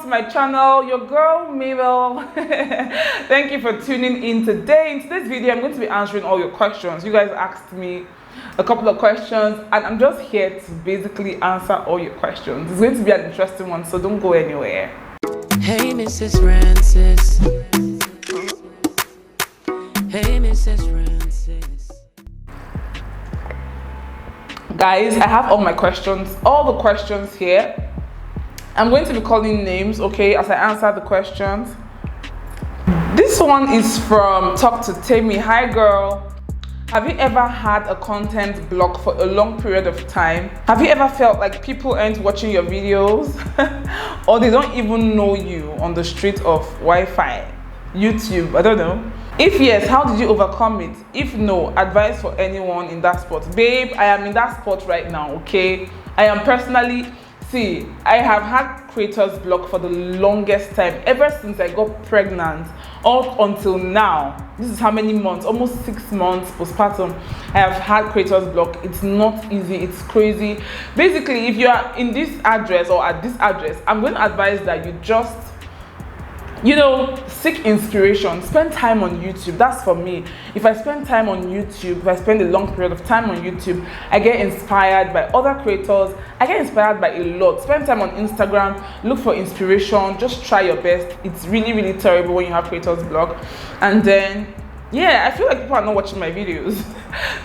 to my channel, your girl Mabel. Thank you for tuning in today. In today's video, I'm going to be answering all your questions. You guys asked me a couple of questions and I'm just here to basically answer all your questions. It's going to be an interesting one, so don't go anywhere. Hey Mrs. Francis. Hey Mrs. Francis. Guys, I have all my questions, all the questions here. I'm going to be calling names, okay, as I answer the questions. This one is from Talk to Tammy. Hi girl. Have you ever had a content block for a long period of time? Have you ever felt like people aren't watching your videos or they don't even know you on the street of Wi-Fi, YouTube, I don't know? If yes, how did you overcome it? If no, advice for anyone in that spot. Babe, I am in that spot right now, okay? I am personally, I have had creators block for the longest time, ever since I got pregnant up until now. This is how many months? Almost 6 months postpartum. I have had creators block. It's not easy, it's crazy. Basically, if you are in this address or at this address, I'm going to advise that you just, seek inspiration. Spend time on YouTube. That's for me. If I spend time on YouTube, if I spend a long period of time on YouTube, I get inspired by other creators. I get inspired by a lot. Spend time on Instagram. Look for inspiration. Just try your best. It's really, really terrible when you have creators block. And then, I feel like people are not watching my videos.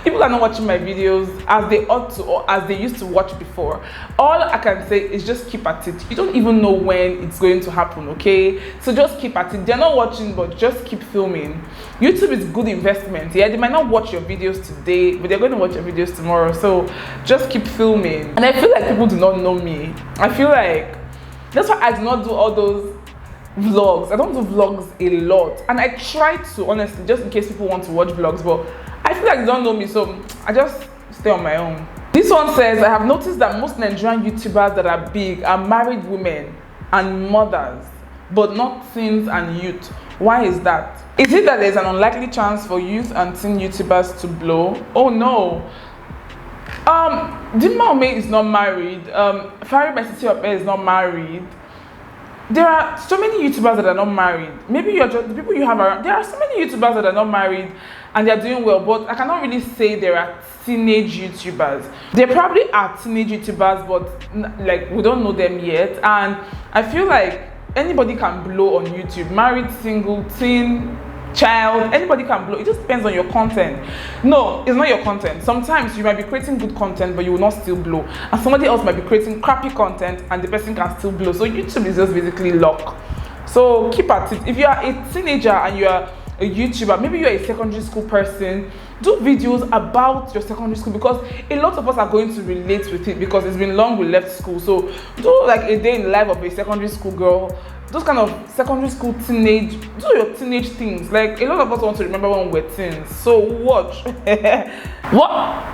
People are not watching my videos as they ought to or as they used to watch before. All I can say is just keep at it. You don't even know when it's going to happen, okay? So just keep at it. They're not watching, but just keep filming. YouTube is good investment. Yeah, they might not watch your videos today, but they're going to watch your videos tomorrow. So just keep filming. And I feel like people do not know me. I feel like that's why I do not do all those vlogs. I don't do vlogs a lot, and I try to, honestly, just in case people want to watch vlogs, but I feel like they don't know me, so I just stay on my own. This one says, I have noticed that most Nigerian YouTubers that are big are married women and mothers, but not teens and youth. Why is that? Is it that there's an unlikely chance for youth and teen YouTubers to blow? Oh no. Dimma Ome is not married. Fari by City of Air is not married. There are so many YouTubers that are not married. Maybe you're just the people you have around. There are so many YouTubers that are not married and they're doing well, but I cannot really say there are teenage YouTubers. There probably are teenage YouTubers, but like we don't know them yet. And I feel like anybody can blow on YouTube. Married, single, teen, child, anybody can blow. It just depends on your content. No, it's not your content. Sometimes you might be creating good content but you will not still blow, and somebody else might be creating crappy content and the person can still blow. So YouTube is just basically luck. So keep at it. If you are a teenager and you are a YouTuber, maybe you're a secondary school person, do videos about your secondary school, because a lot of us are going to relate with it because it's been long we left school. So do like a day in the life of a secondary school girl, those kind of secondary school teenage, do your teenage things. Like a lot of us want to remember when we were teens. So watch. What?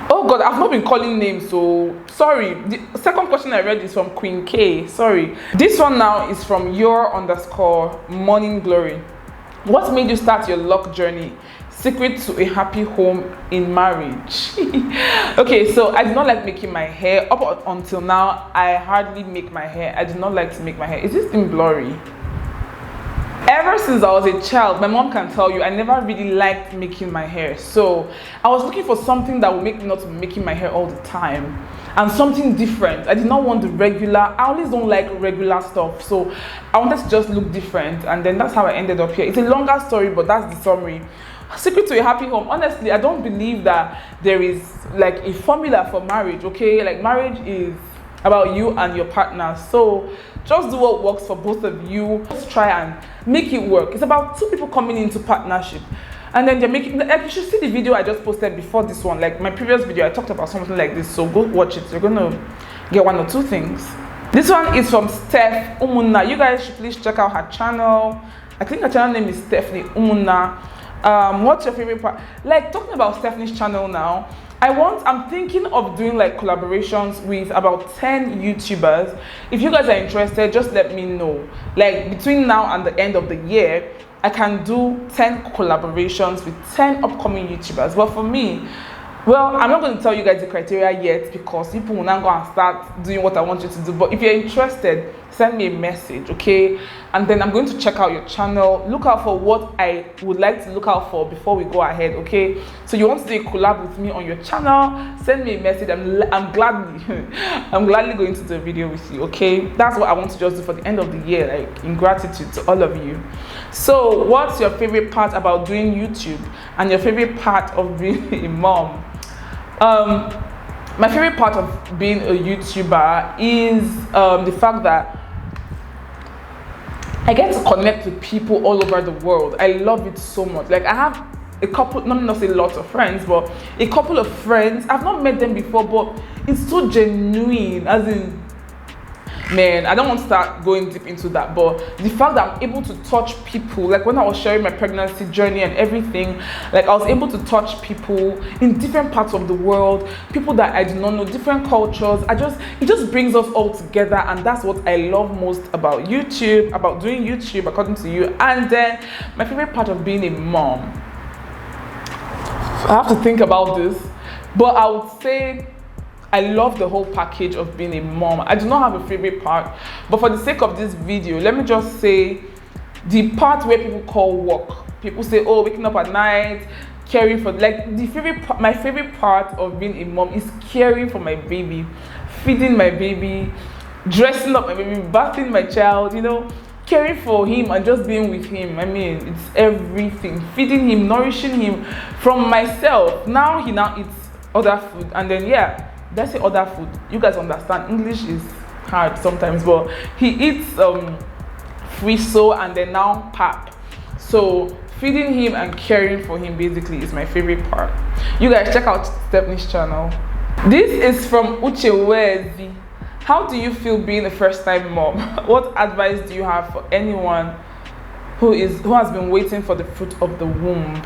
Oh God, I've not been calling names, so sorry. The second question I read is from Queen K. Sorry. This one now is from your_morning glory. What made you start your luck journey? Secret to a happy home in marriage. Okay, so I do not like making my hair. Up until now, I hardly make my hair. I do not like to make my hair. Is this thing blurry? Ever since I was a child, my mom can tell you, I never really liked making my hair. So I was looking for something that would make me not to be making my hair all the time. And something different. I did not want the regular. I always don't like regular stuff. So I wanted to just look different. And then that's how I ended up here. It's a longer story, but that's the summary. Secret to a happy home. Honestly, I don't believe that there is like a formula for marriage, okay? Like marriage is about you and your partner. So just do what works for both of you. Just try and make it work. It's about two people coming into partnership. And then they're making, like, you should see the video I just posted before this one. Like my previous video, I talked about something like this. So go watch it. You're gonna get one or two things. This one is from Steph Umunna. You guys should please check out her channel. I think her channel name is Stephanie Umunna. What's your favorite part? Like talking about Stephanie's channel now, I'm thinking of doing like collaborations with about 10 YouTubers. If you guys are interested, just let me know. Like between now and the end of the year, I can do 10 collaborations with 10 upcoming YouTubers. But for me, well, I'm not going to tell you guys the criteria yet because people will now go and start doing what I want you to do. But if you're interested, send me a message, okay? And then I'm going to check out your channel. Look out for what I would like to look out for before we go ahead, okay? So you want to do a collab with me on your channel, send me a message. I'm gladly I'm gladly going to do a video with you, okay? That's what I want to just do for the end of the year, like in gratitude to all of you. So what's your favorite part about doing YouTube and your favorite part of being a mom? My favorite part of being a YouTuber is the fact that I get to connect with people all over the world. I love it so much. Like I have a couple, not say lots of friends, but a couple of friends. I've not met them before, but it's so genuine, as in, man, I don't want to start going deep into that, but the fact that I'm able to touch people, like when I was sharing my pregnancy journey and everything, like I was able to touch people in different parts of the world, people that I do not know, different cultures. It just brings us all together, and that's what I love most about YouTube, about doing YouTube, according to you. And then my favorite part of being a mom, I have to think about this, but I would say I love the whole package of being a mom. I do not have a favorite part, but for the sake of this video, let me just say the part where people call work. People say, oh, waking up at night, caring for, like my favorite part of being a mom is caring for my baby, feeding my baby, dressing up my baby, bathing my child, you know, caring for him and just being with him. I mean, it's everything. Feeding him, nourishing him from myself. Now he eats other food, and then let's say other food. You guys understand, English is hard sometimes, but he eats friso and then now pap. So feeding him and caring for him basically is my favorite part. You guys check out Stephanie's channel. This is from Uchewezi. How do you feel being a first-time mom? What advice do you have for anyone who has been waiting for the fruit of the womb?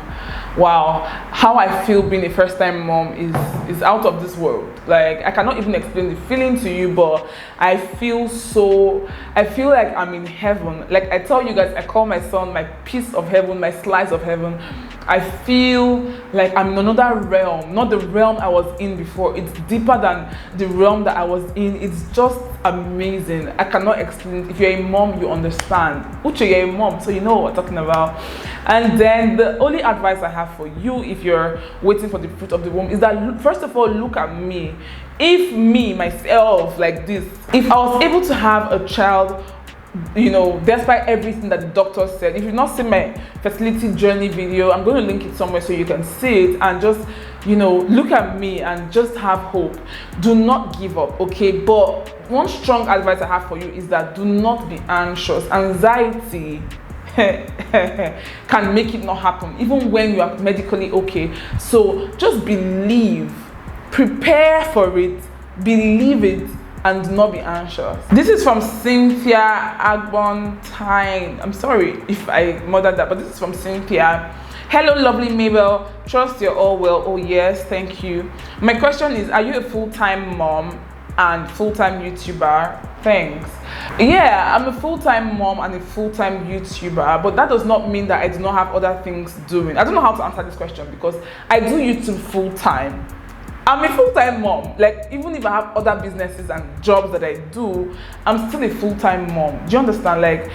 Wow, how I feel being a first-time mom is out of this world. Like I cannot even explain the feeling to you, but I feel like I'm in heaven. Like I tell you guys, I call my son my piece of heaven, my slice of heaven. I feel like I'm in another realm, not the realm I was in before. It's deeper than the realm that I was in. It's just amazing. I cannot explain it. If you're a mom, you understand. Uche, you're a mom, so you know what I'm talking about. And then the only advice I have for you, if you're waiting for the fruit of the womb, is that first of all, look at me. If me, myself, like this, if I was able to have a child, you know, despite everything that the doctor said, if you've not seen my fertility journey video, I'm going to link it somewhere so you can see it, and just, you know, look at me and just have hope. Do not give up, okay? But one strong advice I have for you is that do not be anxious. Anxiety can make it not happen, even when you are medically okay. So just believe, prepare for it, believe it, and do not be anxious. This is from Cynthia Agbontine. I'm sorry if I murdered that, but this is from Cynthia. Hello, lovely Mabel. Trust you're all well. Oh yes, thank you. My question is, are you a full-time mom and full-time YouTuber? Thanks. Yeah, I'm a full-time mom and a full-time YouTuber, but that does not mean that I do not have other things doing. I don't know how to answer this question because I do YouTube full-time. I'm a full-time mom. Like, even if I have other businesses and jobs that I do, I'm still a full-time mom. Do you understand? Like,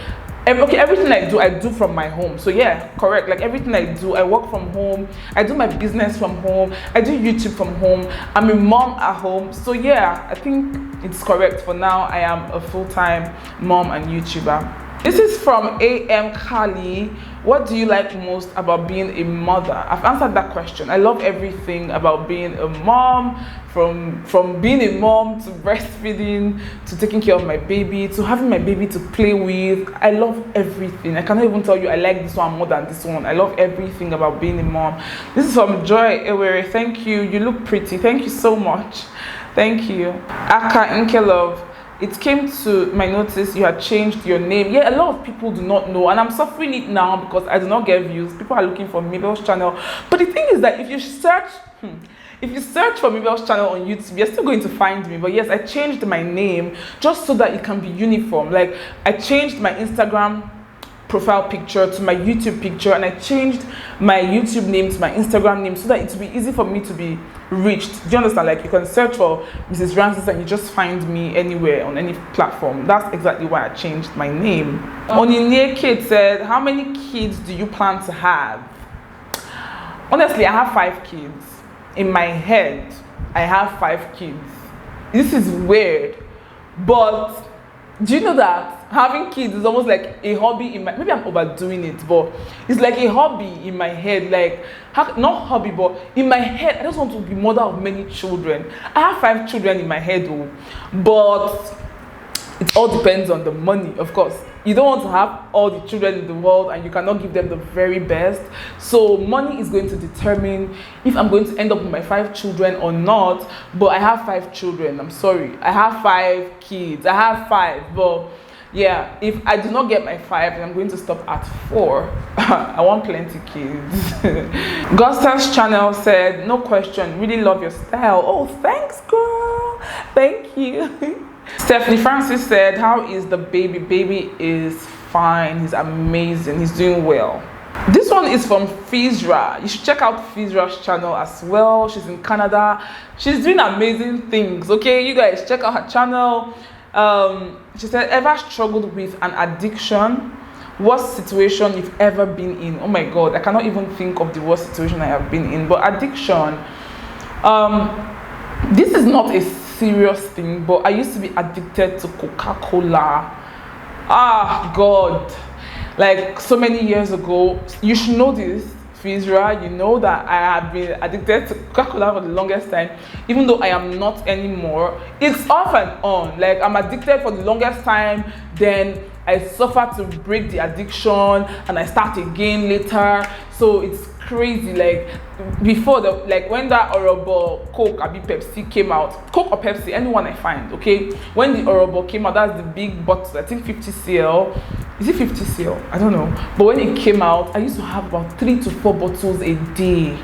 everything I do from my home. So yeah, correct. Like everything I do, I work from home. I do my business from home. I do YouTube from home. I'm a mom at home. So yeah, I think it's correct. For now, I am a full-time mom and YouTuber. This is from AM Kali. What do you like most about being a mother? I've answered that question. I love everything about being a mom, from being a mom to breastfeeding, to taking care of my baby, to having my baby to play with. I love everything. I cannot even tell you I like this one more than this one. I love everything about being a mom. This is from Joy Ewere. Thank you. You look pretty. Thank you so much. Thank you. Aka Nkelov. It came to my notice you had changed your name. Yeah, a lot of people do not know, and I'm suffering it now because I do not get views. People are looking for Mabel's channel. But the thing is that if you search for Mabel's channel on YouTube, you're still going to find me. But yes, I changed my name just so that it can be uniform. Like, I changed my Instagram profile picture to my YouTube picture, and I changed my YouTube name to my Instagram name so that it will be easy for me to be reached. Do you understand? Like, you can search for Mrs. Rancis and you just find me anywhere on any platform. That's exactly why I changed my name. Onine Kid said, how many kids do you plan to have? Honestly, I have 5 kids. In my head, I have 5 kids. This is weird, but do you know that having kids is almost like a hobby in my, maybe I'm overdoing it, but it's like a hobby in my head. Like, not hobby, but in my head, I just want to be mother of many children. I have 5 children in my head, though, but it all depends on the money, of course. You don't want to have all the children in the world and you cannot give them the very best. So money is going to determine if I'm going to end up with my 5 children or not. But I have 5 children. I'm sorry. I have 5 kids. I have 5. But yeah, if I do not get my 5, then I'm going to stop at 4. I want plenty kids. Gusta's channel said, no question, really love your style. Oh, thanks, girl. Thank you. Stephanie Francis said, how is the baby? Baby is fine. He's amazing. He's doing well. This one is from Fizra. You should check out Fizra's channel as well. She's in Canada. She's doing amazing things. Okay, you guys check out her channel. She said, ever struggled with an addiction? Worst situation you've ever been in? Oh my God, I cannot even think of the worst situation I have been in. But addiction, this is not a serious thing, but I used to be addicted to Coca-Cola. Ah, God. Like, so many years ago. You should know this, Fizra. You know that I have been addicted to Coca-Cola for the longest time, even though I am not anymore. It's off and on. Like, I'm addicted for the longest time, then I suffer to break the addiction, and I start again later. So it's crazy. Like, before the, like, when that horrible Coke or Pepsi came out, Coke or Pepsi, anyone I find, okay, when the horrible came out, that's the big bottle, I think 50 cl. Is it 50 cl? I don't know. But when it came out, I used to have about 3 to 4 bottles a day.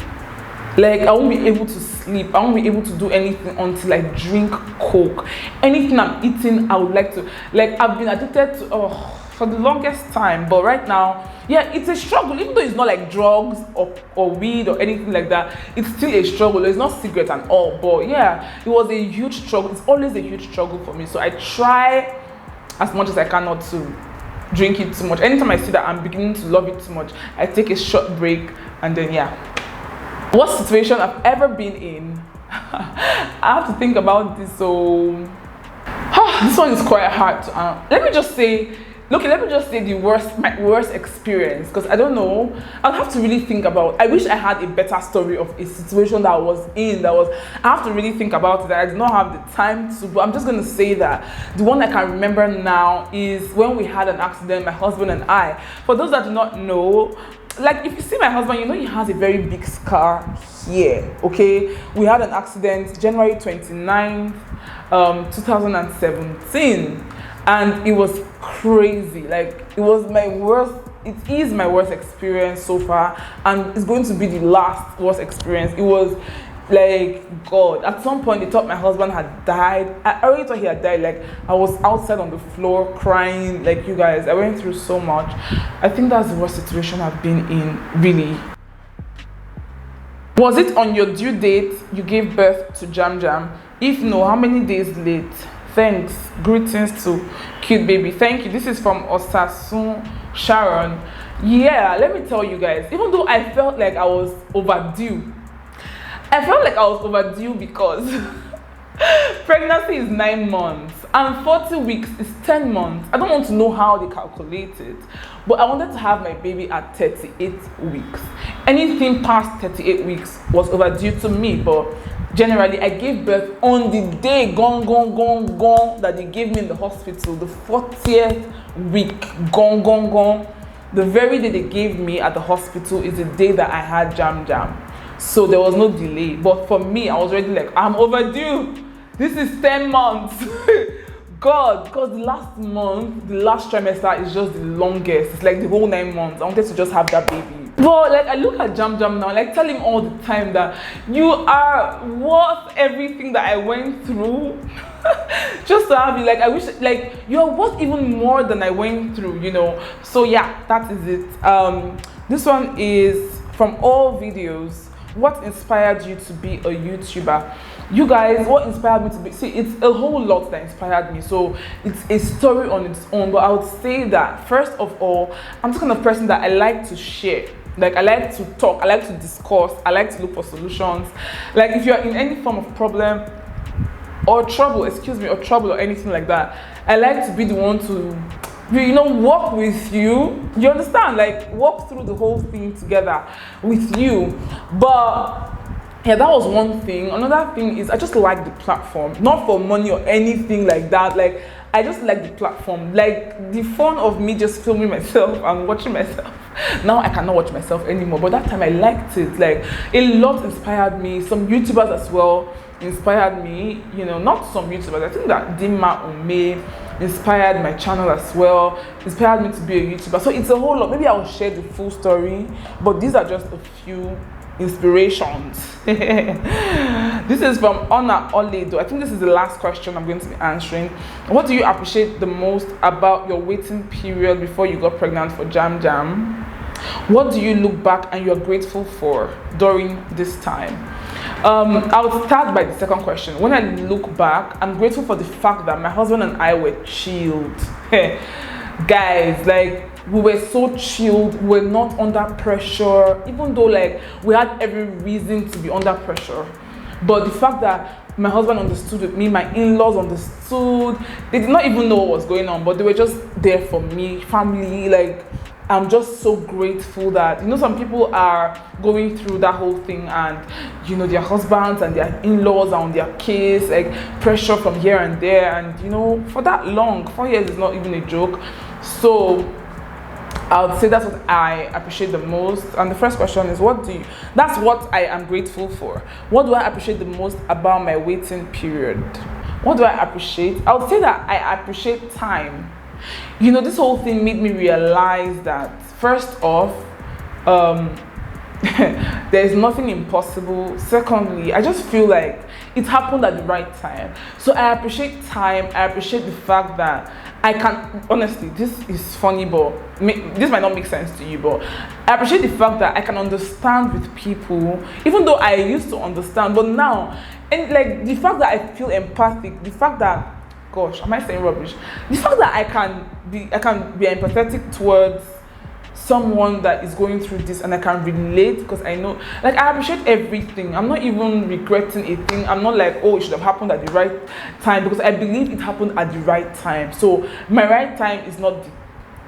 Like, I won't be able to sleep. I won't be able to do anything until I drink Coke. Anything I'm eating, I would like to. Like, I've been addicted to for the longest time. But right now, yeah, it's a struggle. Even though it's not like drugs or weed or anything like that, it's still a struggle. It's not cigarette and all. But yeah, it was a huge struggle. It's always a huge struggle for me. So I try as much as I can not to drink it too much. Anytime I see that I'm beginning to love it too much, I take a short break and then yeah. What situation I've ever been in? I have to think about this. So this one is quite hard to let me just say my worst experience, because I don't know. I'll have to really think about. I wish I had a better story of a situation that I was in. I have to really think about it. I did not have the time to, but I'm just gonna say that the one I can remember now is when we had an accident, my husband and I. For those that do not know, like, if you see my husband, you know he has a very big scar here, okay? We had an accident January 29th, 2017, and it was crazy. Like, it was my worst, it is my worst experience so far, and it's going to be the last worst experience. It was like, God, at some point they thought my husband had died. I already thought he had died. Like, I was outside on the floor crying. Like, you guys, I went through so much. I think that's the worst situation I've been in, really. Was it on your due date you gave birth to Jam Jam? If no, how many days late? Thanks. Greetings to cute baby. Thank you. This is from Osasun Sharon. Yeah, let me tell you guys, even though I felt like I was overdue, because pregnancy is 9 months and 40 weeks is 10 months. I don't want to know how they calculate it, but I wanted to have my baby at 38 weeks. Anything past 38 weeks was overdue to me, but generally I gave birth on the day gone that they gave me in the hospital, the 40th week gone. The very day they gave me at the hospital is the day that I had Jam Jam. So there was no delay. But for me, I was already like, I'm overdue. This is 10 months. God, because the last month, the last trimester is just the longest. It's like the whole 9 months. I wanted to just have that baby. But like, I look at Jam Jam now, like, tell him all the time that you are worth everything that I went through. Just to have you, like, I wish, like, you're worth even more than I went through, you know. So yeah, that is it. This one is from all videos. What inspired you to be a YouTuber? You guys, what inspired me to be, see, it's a whole lot that inspired me, so it's a story on its own. But I would say that first of all, I'm the kind of person that I like to share. Like, I like to talk, I like to discuss, I like to look for solutions. Like, if you're in any form of problem or trouble, or anything like that, I like to be the one to, you know, walk with you. You understand? Like, walk through the whole thing together with you. But yeah, that was one thing. Another thing is I just like the platform, not for money or anything like that. Like, I just like the platform, like the fun of me just filming myself and watching myself. Now I cannot watch myself anymore, but that time I liked it. Like, a lot inspired me. Some YouTubers as well inspired me, you know, not some YouTubers. I think that Dima Ume inspired my channel as well, inspired me to be a YouTuber. So it's a whole lot. Maybe I'll share the full story, but these are just a few inspirations. This is from Ona Oledo. I think this is the last question I'm going to be answering. What do you appreciate the most about your waiting period before you got pregnant for Jam Jam? What do you look back and you're grateful for during this time? I would start by the second question. When I look back, I'm grateful for the fact that my husband and I were chilled. Guys, like, we were so chilled, we were not under pressure, even though, like, we had every reason to be under pressure. But the fact that my husband understood with me, my in-laws understood, they did not even know what was going on, but they were just there for me, family. Like, I'm just so grateful that, you know, some people are going through that whole thing and, you know, their husbands and their in-laws are on their case, like, pressure from here and there. And, you know, for that long, 4 years is not even a joke. So I would say that's what I appreciate the most. And the first question is, that's what I am grateful for. What do I appreciate the most about my waiting period? What do I appreciate? I would say that I appreciate time. You know, this whole thing made me realize that, first off, there is nothing impossible. Secondly, I just feel like it happened at the right time. So I appreciate time. I appreciate the fact that I can, honestly, this is funny, but this might not make sense to you, but I appreciate the fact that I can understand with people, even though I used to understand, but now, and like, the fact that I feel empathic, the fact that, gosh, am I saying rubbish? The fact that I can be empathetic towards someone that is going through this, and I can relate, because I know, like, I appreciate everything. I'm not even regretting a thing. I'm not like, oh, it should have happened at the right time, because I believe it happened at the right time. So my right time is not the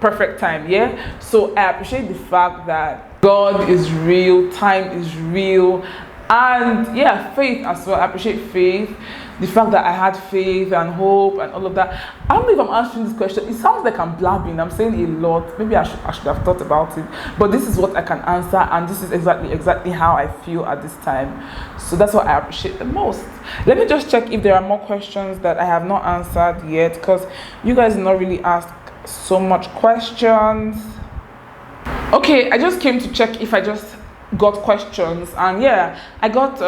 perfect time, yeah? So I appreciate the fact that God is real, time is real, and yeah, faith as well. I appreciate faith. The fact that I had faith and hope and all of that. I don't know if I'm answering this question. It sounds like I'm blabbing. I'm saying a lot. Maybe I should have thought about it. But this is what I can answer, and this is exactly how I feel at this time. So that's what I appreciate the most. Let me just check if there are more questions that I have not answered yet, because you guys not really asked so much questions. Okay, I just came to check if I just got questions, and yeah, I got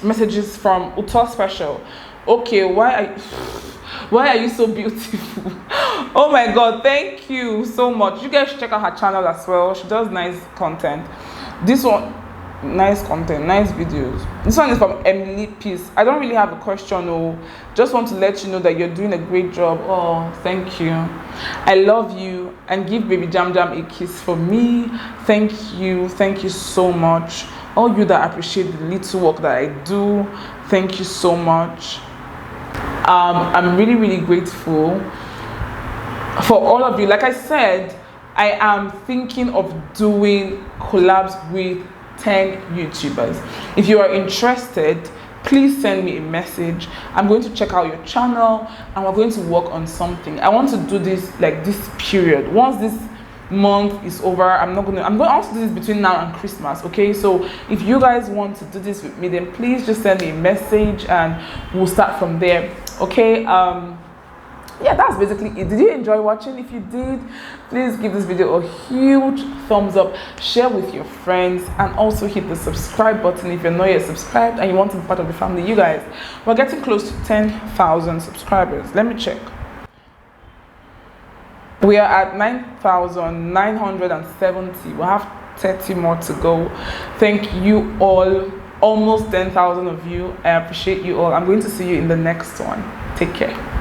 messages from Uto Special. Okay, why are you so beautiful? Oh my god, thank you so much. You guys should check out her channel as well. She does nice content. This one, nice content, nice videos. This one is from Emily Peace. I don't really have a question, oh, just want to let you know that you're doing a great job. Oh, thank you. I love you, and give baby Jam Jam a kiss for me. Thank you so much. All you that appreciate the little work that I do, thank you so much. I'm really grateful for all of you. Like I said, I am thinking of doing collabs with 10 YouTubers. If you are interested, please send me a message. I'm going to check out your channel, and we're going to work on something. I want to do this like this period. Once this month is over, I'm going to also do this between now and Christmas. Okay, so if you guys want to do this with me, then please just send me a message and we'll start from there. Okay, yeah, that's basically it. Did you enjoy watching? If you did, please give this video a huge thumbs up, share with your friends, and also hit the subscribe button if you're not yet subscribed and you want to be part of the family. You guys, we're getting close to 10,000 subscribers. Let me check. We are at 9,970. We'll have 30 more to go. Thank you all, almost 10,000 of you. I appreciate you all. I'm going to see you in the next one. Take care.